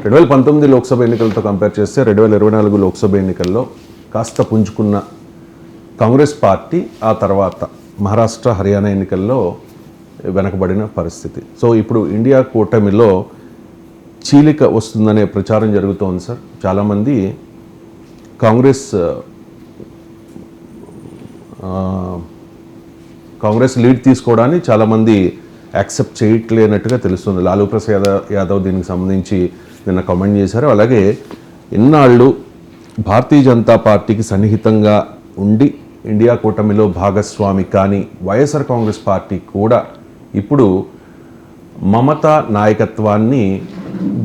2019 లోక్సభ ఎన్నికలతో కంపేర్ చేస్తే 2024 లోక్సభ ఎన్నికల్లో కాస్త పుంజుకున్న కాంగ్రెస్ పార్టీ ఆ తర్వాత మహారాష్ట్ర హర్యానా ఎన్నికల్లో వెనకబడిన పరిస్థితి. సో ఇప్పుడు ఇండియా కూటమిలో చీలిక వస్తుందనే ప్రచారం జరుగుతోంది సార్. చాలామంది కాంగ్రెస్ లీడ్ తీసుకోవడాన్ని చాలామంది యాక్సెప్ట్ చేయట్లేనట్టుగా తెలుస్తుంది. లాలూ ప్రసాద్ యాదవ్ దీనికి సంబంధించి నిన్న కామెంట్ చేశారు. అలాగే ఇన్నాళ్ళు భారతీయ జనతా పార్టీకి సన్నిహితంగా ఉండి ఇండియా కూటమిలో భాగస్వామి కానీ వైఎస్ఆర్ కాంగ్రెస్ పార్టీ కూడా ఇప్పుడు మమతా నాయకత్వాన్ని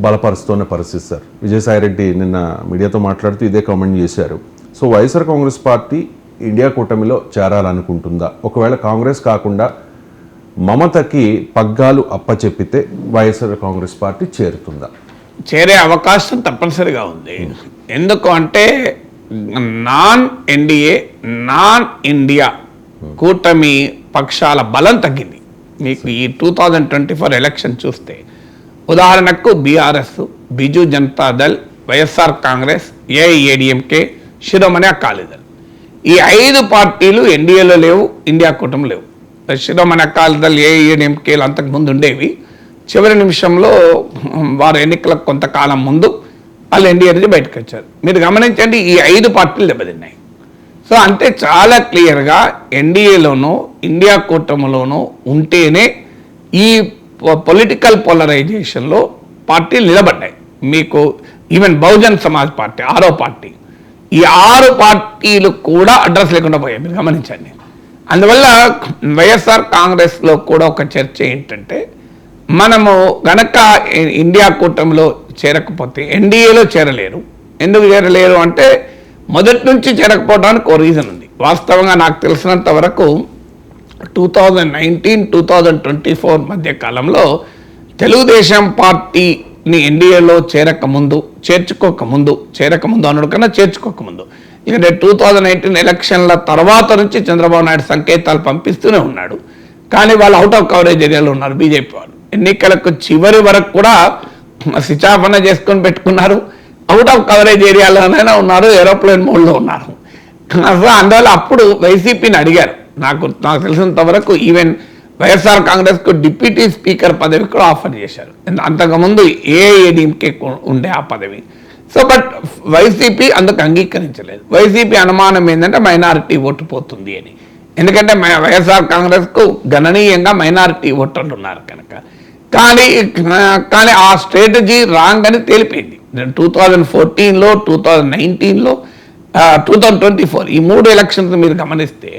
బలపరుస్తున్న పరిస్థితి సార్. విజయసాయిరెడ్డి నిన్న మీడియాతో మాట్లాడుతూ ఇదే కామెంట్ చేశారు. So YSR Congress party India కూటమిలో చేరాలనుకుంటుందా? ఒకవేళ కాంగ్రెస్ కాకుండా మమతకి పగ్గాలు అప్పచెప్పితే వైఎస్ఆర్ కాంగ్రెస్ పార్టీ చేరుతుందా? చేరే అవకాశం తప్పనిసరిగా ఉంది. ఎందుకు అంటే నాన్ ఎన్డీఏ నాన్ ఇండియా కూటమి పక్షాల బలం తగ్గింది. మీకు ఈ 2024 ఎలక్షన్ చూస్తే ఉదాహరణకు బీఆర్ఎస్, బిజు జనతాదళ్, వైఎస్ఆర్ కాంగ్రెస్, ఏఐఏడిఎంకే, శిరోమణి అకాలీదళ్, ఈ 5 పార్టీలు ఎన్డీఏలో లేవు, ఇండియా కూటమి లేవు. శిరోమణి అకాలీదళ్, ఏఐఏడిఎంకేలు అంతకుముందు ఉండేవి. చివరి నిమిషంలో వారు ఎన్నికలకు కొంతకాలం ముందు వాళ్ళు ఎన్డీఏ నుంచి బయటకు వచ్చారు. మీరు గమనించండి, ఈ 5 పార్టీలు దెబ్బతిన్నాయి. సో అంటే చాలా క్లియర్గా ఎన్డీఏలోనూ ఇండియా కూటమిలోనూ ఉంటేనే ఈ పొలిటికల్ పోలరైజేషన్లో పార్టీలు నిలబడ్డాయి. మీకు ఈవెన్ బహుజన్ సమాజ్ పార్టీ 6వ పార్టీ, ఈ 6 పార్టీలు కూడా అడ్రస్ లేకుండా పోయాయి. మీరు గమనించండి. అందువల్ల వైఎస్ఆర్ కాంగ్రెస్లో కూడా ఒక చర్చ ఏంటంటే, మనము గనక ఇండియా కూటమిలో చేరకపోతే ఎన్డీఏలో చేరలేరు. ఎందుకు చేరలేరు అంటే మొదటి నుంచి చేరకపోవడానికి ఓ రీజన్ ఉంది. వాస్తవంగా నాకు తెలిసినంత వరకు 2019-2024 మధ్య కాలంలో తెలుగుదేశం పార్టీని ఎన్డీఏలో చేర్చుకోకముందు అనడు కన్నా చేర్చుకోకముందు, ఎందుకంటే 2019 ఎలక్షన్ల తర్వాత నుంచి చంద్రబాబు నాయుడు సంకేతాలు పంపిస్తూనే ఉన్నాడు. కానీ వాళ్ళు అవుట్ ఆఫ్ కవరేజ్ ఏరియాలో ఉన్నారు. బీజేపీ వాళ్ళు ఎన్నికలకు చివరి వరకు కూడా శిచాపన చేసుకొని పెట్టుకున్నారు. అవుట్ ఆఫ్ కవరేజ్ ఏరియాలోనైనా ఉన్నారు, ఏరోప్లేన్ మోడ్లో ఉన్నారు. అందువల్ల అప్పుడు వైసీపీని అడిగారు. నాకు తెలిసినంత వరకు ఈవెన్ వైఎస్ఆర్ కాంగ్రెస్కు డిప్యూటీ స్పీకర్ పదవి కూడా ఆఫర్ చేశారు. అంతకుముందు ఏఐఏడీఎంకే ఉండే ఆ పదవి. సో బట్ వైసీపీ అందుకు అంగీకరించలేదు. వైసీపీ అనుమానం ఏంటంటే మైనారిటీ ఓటు పోతుంది అని. ఎందుకంటే వైఎస్ఆర్ కాంగ్రెస్కు గణనీయంగా మైనారిటీ ఓటర్లు ఉన్నారు కనుక. కానీ ఆ స్ట్రాటజీ రాంగ్ అని తేలిపోయింది. 2014లో, 2019లో, 2024 ఈ 3 ఎలక్షన్స్ మీరు గమనిస్తే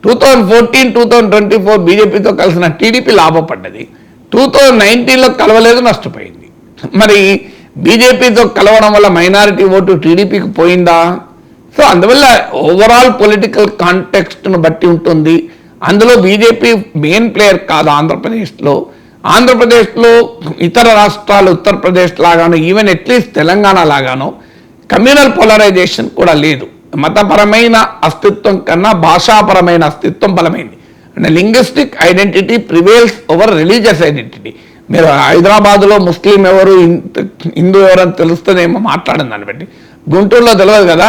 2014-2024 బీజేపీతో కలిసిన టీడీపీ లాభపడ్డది. 2019లో కలవలేదు, నష్టపోయింది. మరి బీజేపీతో కలవడం వల్ల మైనారిటీ ఓటు టీడీపీకి పోయిందా? సో అందువల్ల ఓవరాల్ పొలిటికల్ కాంటెక్స్ట్ను బట్టి ఉంటుంది. అందులో బీజేపీ మెయిన్ ప్లేయర్ కాదు. ఆంధ్రప్రదేశ్లో ఇతర రాష్ట్రాలు, ఉత్తరప్రదేశ్ లాగానో, ఈవెన్ అట్లీస్ట్ తెలంగాణ లాగానో కమ్యూనల్ పోలరైజేషన్ కూడా లేదు. మతపరమైన అస్తిత్వం కన్నా భాషాపరమైన అస్తిత్వం బలమైంది. అంటే linguistic identity prevails over religious identity. మీరు హైదరాబాదులో ముస్లిం ఎవరు, హిందూ ఎవరని తెలుస్తుందేమో మాట్లాడింది దాన్ని బట్టి. గుంటూరులో తెలియదు కదా.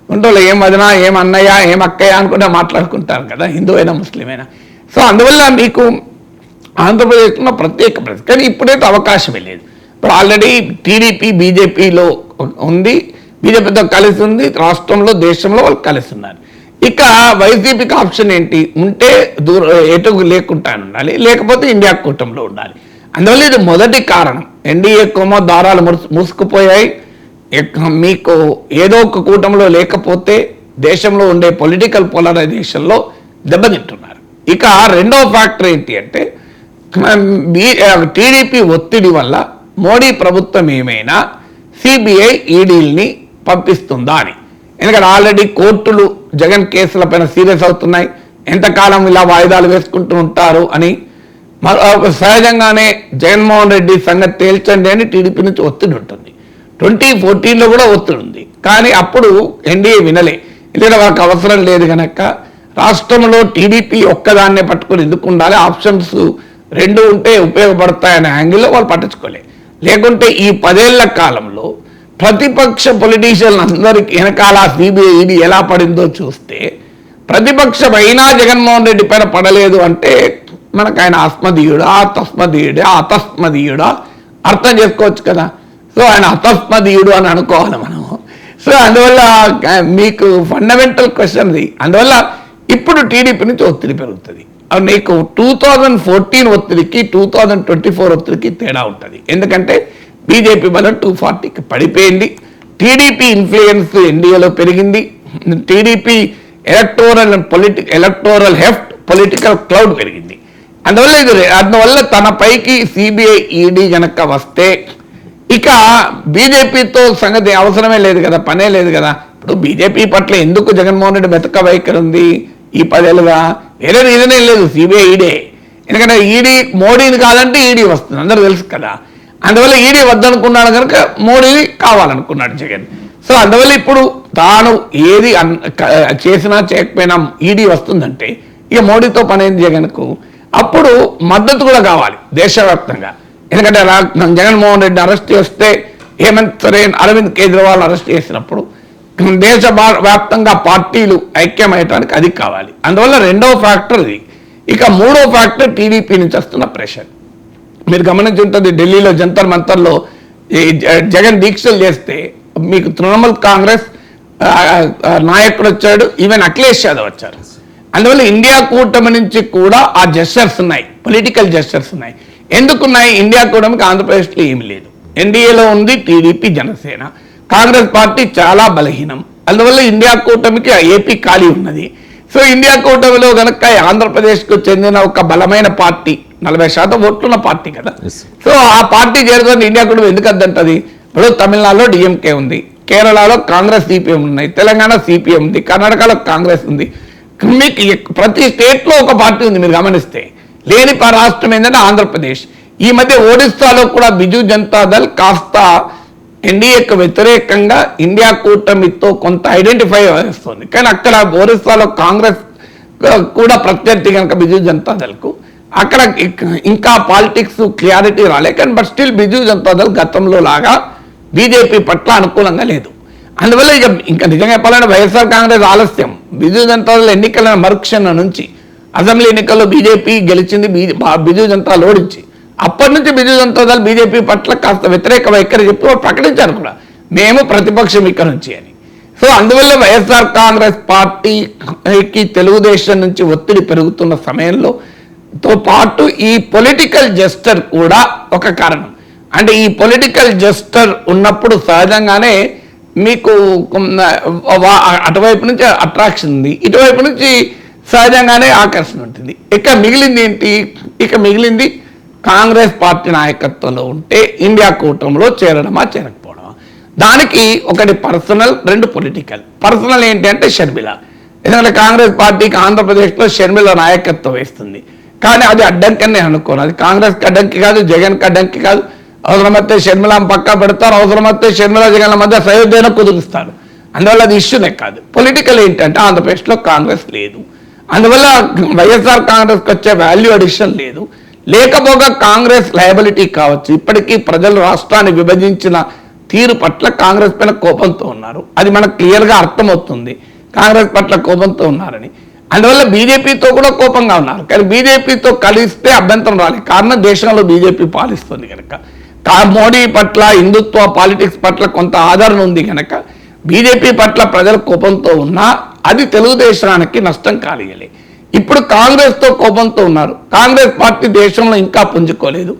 గుంటూరులో ఏం వదినా, ఏం అన్నయ్య, ఏం అక్కయ్య అనుకుంటే మాట్లాడుకుంటారు కదా, హిందూ అయినా ముస్లిం అయినా. సో అందువల్ల మీకు ఆంధ్రప్రదేశ్లో ప్రత్యేక పరిస్థితి. కానీ ఇప్పుడైతే అవకాశమే లేదు. ఇప్పుడు ఆల్రెడీ టీడీపీ బీజేపీలో ఉంది, బీజేపీతో కలిసి ఉంది, రాష్ట్రంలో దేశంలో వాళ్ళు కలిసి ఉన్నారు. ఇక వైసీపీకి ఆప్షన్ ఏంటి? ఉంటే ఎటు లేకుండా ఉండాలి, లేకపోతే ఇండియా కూటమిలో ఉండాలి. అందువల్ల ఇది మొదటి కారణం. ఎన్డీఏ కోమో దారాలు మూసుకుపోయాయి. మీకు ఏదో ఒక కూటమిలో లేకపోతే దేశంలో ఉండే పొలిటికల్ పోలరైజేషన్లో దెబ్బతింటున్నారు. ఇక రెండవ ఫ్యాక్టర్ ఏంటి అంటే టీడీపీ ఒత్తిడి వల్ల మోడీ ప్రభుత్వం ఏమైనా సిబిఐ ఈడీల్ని పంపిస్తుందా అని. ఎందుకంటే ఆల్రెడీ కోర్టులు జగన్ కేసులపైన సీరియస్ అవుతున్నాయి. ఎంతకాలం ఇలా వాయిదాలు వేసుకుంటూ ఉంటారు అని. సహజంగానే జగన్మోహన్ రెడ్డి సంగతి తేల్చండి అని టీడీపీ నుంచి ఒత్తిడి ఉంటుంది. 2014లో కూడా ఒత్తిడి ఉంది. కానీ అప్పుడు ఎన్డీఏ వినలే. ఎందుకంటే వాళ్ళకి అవసరం లేదు కనుక రాష్ట్రంలో టీడీపీ ఒక్కదాన్నే పట్టుకొని ఎందుకు ఉండాలి, ఆప్షన్స్ 2 ఉంటే ఉపయోగపడతాయనే యాంగిల్లో వాళ్ళు పట్టించుకోలేదు. లేకుంటే ఈ 10 ఏళ్ల కాలంలో ప్రతిపక్ష పొలిటీషియన్ అందరికి వెనకాల సిబిఐ ఈడీ ఎలా పడిందో చూస్తే ప్రతిపక్షం అయినా జగన్మోహన్ రెడ్డి పైన పడలేదు అంటే మనకు ఆయన అస్మదీయుడా అతస్మదీయుడా అర్థం చేసుకోవచ్చు కదా. సో ఆయన అతస్మదీయుడు అని అనుకోవాలి మనము. సో అందువల్ల మీకు ఫండమెంటల్ క్వశ్చన్ ఇది. అందువల్ల ఇప్పుడు టీడీపీ నుంచి ఒత్తిడి పెరుగుతుంది. నీకు 2014 ఒత్తిడికి 2024 ఒత్తిడికి తేడా ఉంటుంది. ఎందుకంటే బీజేపీ బలం 240కి పడిపోయింది. టీడీపీ ఇన్ఫ్లుయెన్స్ ఎన్డీఏలో పెరిగింది. TDP electoral Heft political cloud పెరిగింది. అందువల్ల తన పైకి సిబిఐ ఈడీ గనక వస్తే ఇక బీజేపీతో సంగతి అవసరమే లేదు కదా, పనే లేదు కదా. ఇప్పుడు బీజేపీ పట్ల ఎందుకు జగన్మోహన్ రెడ్డి మెతక వైఖరి ఉంది ఈ 10 ఏళ్ళుగా? వేరే రీజనే లేదు, సిబిఐ ఈడే. ఎందుకంటే ఈడీ మోడీని కాదంటే ఈడీ వస్తుంది, అందరూ తెలుసు కదా. అందువల్ల ఈడీ వద్దనుకున్నాడు కనుక మోడీని కావాలనుకున్నాడు జగన్. సో అందువల్ల ఇప్పుడు తాను ఏది చేసినా చేయకపోయినా ఈడీ వస్తుందంటే ఇక మోడీతో పనేది జగన్కు. అప్పుడు మద్దతు కూడా కావాలి దేశవ్యాప్తంగా. ఎందుకంటే జగన్మోహన్ రెడ్డి అరెస్ట్ చేస్తే హేమంత్ సోరెన్, అరవింద్ కేజ్రీవాల్ అరెస్ట్ చేసినప్పుడు దేశ వ్యాప్తంగా పార్టీలు ఐక్యమయ్యటానికి అది కావాలి. అందువల్ల రెండవ ఫ్యాక్టర్ ఇది. ఇక మూడో ఫ్యాక్టర్ టీడీపీ నుంచి వస్తున్న ప్రెషర్. మీరు గమనించి ఉంటుంది, ఢిల్లీలో జంతర్ మంతర్లో జగన్ దీక్షలు చేస్తే మీకు తృణమూల్ కాంగ్రెస్ నాయకుడు వచ్చాడు, ఈవెన్ అఖిలేష్ యాదవ్ వచ్చారు. అందువల్ల ఇండియా కూటమి నుంచి కూడా ఆ జెస్చర్స్ ఉన్నాయి, పొలిటికల్ జెస్చర్స్ ఉన్నాయి. ఎందుకున్నాయి? ఇండియా కూటమికి ఆంధ్రప్రదేశ్లో ఏమి లేదు. ఎన్డీఏలో ఉంది టీడీపీ, జనసేన. కాంగ్రెస్ పార్టీ చాలా బలహీనం. అందువల్ల ఇండియా కూటమికి ఏపీ ఖాళీ ఉన్నది. సో ఇండియా కూటమిలో కనుక ఆంధ్రప్రదేశ్కు చెందిన ఒక బలమైన పార్టీ, 40% ఓట్లున్న పార్టీ కదా. సో ఆ పార్టీ చేరుకొని ఇండియా కూటమి ఎందుకు అద్దంటది? ఇప్పుడు తమిళనాడులో డిఎంకే ఉంది, కేరళలో కాంగ్రెస్ సిపిఎం ఉన్నాయి, తెలంగాణ సిపిఎం ఉంది, కర్ణాటకలో కాంగ్రెస్ ఉంది. మీకు ప్రతి స్టేట్లో ఒక పార్టీ ఉంది. మీరు గమనిస్తే లేని రాష్ట్రం ఏంటంటే ఆంధ్రప్రదేశ్. ఈ మధ్య ఒడిస్సాలో కూడా బిజు జనతాదళ్ కాస్త ఎన్డీఏకు వ్యతిరేకంగా ఇండియా కూటమితో కొంత ఐడెంటిఫై చేస్తుంది. కానీ అక్కడ ఒరిస్సాలో కాంగ్రెస్ కూడా ప్రత్యర్థి కనుక బిజు జనతాదళ్కు అక్కడ ఇంకా పాలిటిక్స్ క్లారిటీ రాలే. కానీ బట్ స్టిల్ బిజు జనతాదళ్ గతంలో లాగా బీజేపీ పట్ల అనుకూలంగా లేదు. అందువల్ల ఇంకా నిజంగా చెప్పాలంటే వైఎస్ఆర్ కాంగ్రెస్ ఆలస్యం. బిజు జనతాదళ్ ఎన్నికల మరుక్షణ నుంచి అసెంబ్లీ ఎన్నికల్లో బీజేపీ గెలిచింది, బిజు జనతాదళ్ ఓడించి. అప్పటి నుంచి బిజు జనతాదళ్ బీజేపీ పట్ల కాస్త వ్యతిరేక వైఖరి చెప్పి ప్రకటించారు కూడా, మేము ప్రతిపక్షం ఇక్కడ నుంచి అని. సో అందువల్ల వైఎస్ఆర్ కాంగ్రెస్ పార్టీకి తెలుగుదేశం నుంచి ఒత్తిడి పెరుగుతున్న సమయంలో తో పాటు ఈ పొలిటికల్ జెస్టర్ కూడా ఒక కారణం. అంటే ఈ పొలిటికల్ జెస్టర్ ఉన్నప్పుడు సహజంగానే మీకు అటువైపు నుంచి అట్రాక్షన్ ఉంది, ఇటువైపు నుంచి సహజంగానే ఆకర్షణ ఉంటుంది. ఇక మిగిలింది ఏంటి? ఇక మిగిలింది కాంగ్రెస్ పార్టీ నాయకత్వంలో ఉంటే ఇండియా కూటమిలో చేరడమా చేరకపోవడమా. దానికి ఒకటి పర్సనల్, రెండు పొలిటికల్. పర్సనల్ ఏంటి అంటే షర్మిల. ఎందుకంటే కాంగ్రెస్ పార్టీకి ఆంధ్రప్రదేశ్లో షర్మిల నాయకత్వం వేస్తుంది. కానీ అది అడ్డంకనే అనుకోను. అది కాంగ్రెస్కి అడ్డంకి కాదు, జగన్కి అడ్డంకి కాదు. అవసరమైతే షర్మిల పక్కా పెడతారు, అవసరమైతే షర్మిల జగన్ల మధ్య సయోధ్యను కుదురుస్తారు. అందువల్ల అది ఇష్యూనే కాదు. పొలిటికల్ ఏంటంటే ఆంధ్రప్రదేశ్లో కాంగ్రెస్ లేదు. అందువల్ల వైఎస్ఆర్ కాంగ్రెస్కి వచ్చే వాల్యూ అడిషన్ లేదు. లేకపోగా కాంగ్రెస్ లయబిలిటీ కావచ్చు. ఇప్పటికీ ప్రజలు రాష్ట్రాన్ని విభజించిన తీరు పట్ల కాంగ్రెస్ పైన కోపంతో ఉన్నారు. అది మనకు క్లియర్గా అర్థమవుతుంది, కాంగ్రెస్ పట్ల కోపంతో ఉన్నారని. అందువల్ల బీజేపీతో కూడా కోపంగా ఉన్నారు. కానీ బీజేపీతో కలిస్తే అభ్యంతరం రాలేదు. కారణం దేశంలో బీజేపీ పాలిస్తుంది కనుక, మోడీ పట్ల, హిందుత్వ పాలిటిక్స్ పట్ల కొంత ఆదరణ ఉంది కనుక బీజేపీ పట్ల ప్రజలు కోపంతో ఉన్నా అది తెలుగుదేశానికి నష్టం కాలేయలే. ఇప్పుడు కాంగ్రెస్తో కోపంతో ఉన్నారు. కాంగ్రెస్ పార్టీ దేశంలో ఇంకా పుంజుకోలేదు.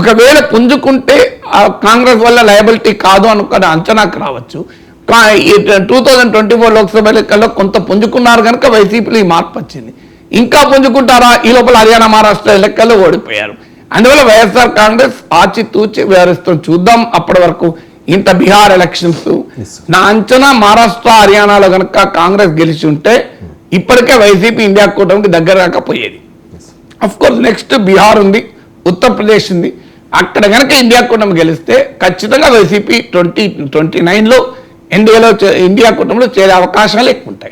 ఒకవేళ పుంజుకుంటే కాంగ్రెస్ వల్ల లయబిలిటీ కాదు అనుకునే అంచనాకు రావచ్చు. 2024 లోక్సభ ఎన్నికల్లో కొంత పుంజుకున్నారు కనుక వైసీపీలో ఈ మార్పు వచ్చింది. ఇంకా పుంజుకుంటారా? ఈ లోపల హర్యానా, మహారాష్ట్ర ఎన్నికల్లో ఓడిపోయారు. అందువల్ల వైఎస్ఆర్ కాంగ్రెస్ ఆచితూచి వ్యవహరిస్తుంది. చూద్దాం అప్పటి వరకు. ఇంత బీహార్ ఎలక్షన్స్ నా అంచనా మహారాష్ట్ర, హర్యానాలో కనుక కాంగ్రెస్ గెలిచి ఉంటే ఇప్పటికే వైసీపీ ఇండియా కూటమికి దగ్గర రాకపోయేది. అఫ్ కోర్స్ నెక్స్ట్ బీహార్ ఉంది, ఉత్తరప్రదేశ్ ఉంది. అక్కడ కనుక ఇండియా కూటమి గెలిస్తే ఖచ్చితంగా వైసీపీ 2029లో ఇండియా కూటమిలో చేరే అవకాశాలు ఎక్కువ ఉంటాయి.